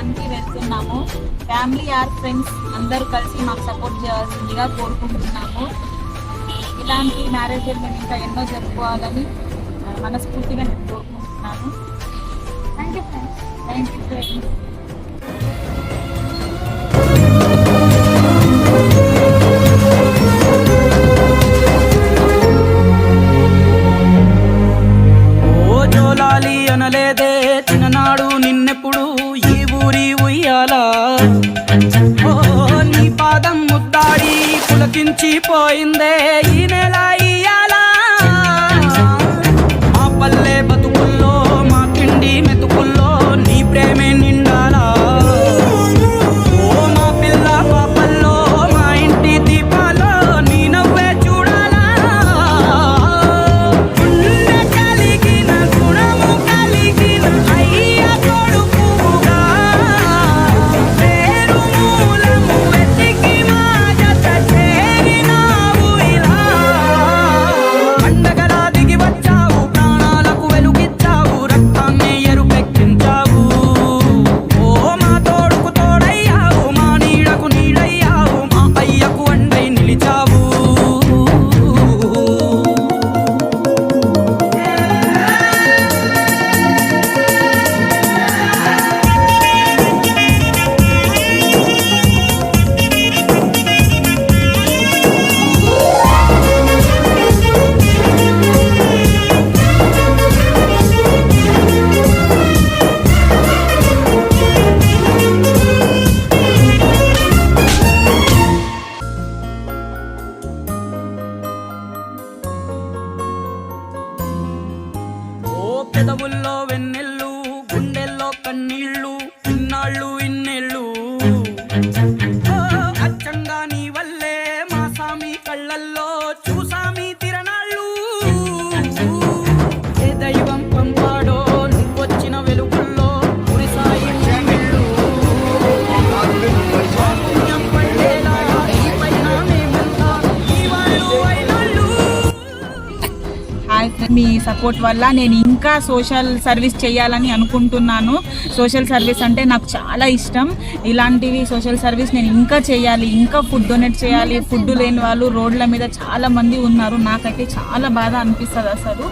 దానికి వెళ్తున్నాము. Family or friends అందరూ కలిసి మాకు సపోర్ట్ చేయాల్సిందిగా కోరుకుంటున్నాము. ఇలాంటి మ్యారేజ్లు మేము ఇంకా ఎన్నో జరుపుకోవాలని మనస్ఫూర్తిగా నేను కోరుకుంటున్నాను. Thank you friends. Thank you friends. అనలేదే చిన్ననాడు నిన్నెప్పుడు ఈ ఊరి ఉయ్యాలా నీ పాదం ముద్దాడి పులకించిపోయిందే ఈ నెల ఇయ్యాలా. మా పల్లె బతుకుల్లో మా తిండి మెతుకుల్లో నీ ప్రేమే నిండాలా. మా పిల్ల పాపల్లో మా ఇంటి దీపాల్లో నీ నవ్వే చూడాలా. కలిగిన గుణము కలిగిన అయ్య కొడుకుగా పేరు మూలము వెతికి మా జత చేరినావు ఇలా. పండగలా దిగి వచ్చావు ప్రాణాలకు వెలుగిచ్చావు రక్తాన్ని ఎరుపెక్కించావు. ఓ మా తోడుకు తోడయ్యావు మా నీడకు నీడయ్యావు మా అయ్యకు అండై నిలిచావు. పెదవుల్లో వెన్నెల్లు గుండెల్లో కన్నీళ్ళు ఇన్నాళ్ళు ఇన్నేళ్ళు అచ్చంగా నీ వల్లే మా సామి కళ్ళల్లో చూసామి తిరణాళ్ళు. ఏ దైవం పంపాడో నువ్వొచ్చిన వెలుగుల్లో కురిసాయి వెళ్ళు. పుణ్యం పట్టేలా ఈ పైన మేమంతా ఈ వాళ్ళు అయినళ్ళు. మీ సపోర్ట్ వల్ల నేను ఇంకా సోషల్ సర్వీస్ చేయాలని అనుకుంటున్నాను. సోషల్ సర్వీస్ అంటే నాకు చాలా ఇష్టం. ఇలాంటివి సోషల్ సర్వీస్ నేను ఇంకా చేయాలి, ఇంకా ఫుడ్ డొనేట్ చేయాలి. ఫుడ్ లేని వాళ్ళు రోడ్ల మీద చాలా మంది ఉన్నారు. నాకైతే చాలా బాధ అనిపిస్తుంది.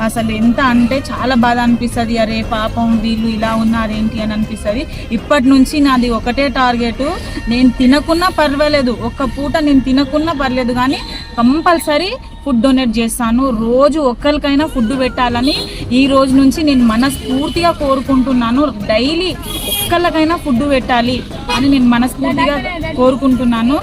అసలు ఎంత అంటే చాలా బాధ అనిపిస్తుంది. అరే పాపం వీళ్ళు ఇలా ఉన్నారేంటి అని అనిపిస్తుంది. ఇప్పటి నుంచి నాది ఒకటే టార్గెట్, నేను తినకున్నా పర్వాలేదు, ఒక్క పూట నేను తినకున్నా పర్లేదు కానీ కంపల్సరీ ఫుడ్ డొనేట్ చేస్తాను. రోజు ఒక్కరికైనా ఫుడ్ పెట్టాలని ఈ రోజు నుంచి నేను మనస్ఫూర్తిగా కోరుకుంటున్నాను. డైలీ ఒక్కరికైనా ఫుడ్ పెట్టాలి అని నేను మనస్ఫూర్తిగా కోరుకుంటున్నాను.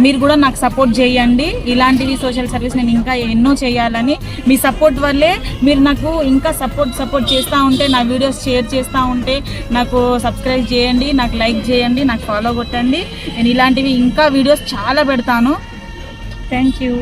మీరు కూడా నాకు సపోర్ట్ చేయండి. ఇలాంటివి సోషల్ సర్వీస్ నేను ఇంకా ఎన్నో చేయాలని, మీ సపోర్ట్ వల్లే మీరు నాకు ఇంకా సపోర్ట్ చేస్తూ ఉంటే, నా వీడియోస్ షేర్ చేస్తూ ఉంటే నాకు సబ్స్క్రైబ్ చేయండి, నాకు లైక్ చేయండి, నాకు ఫాలో కొట్టండి. నేను ఇలాంటివి ఇంకా వీడియోస్ చాలా పెడతాను. Thank you.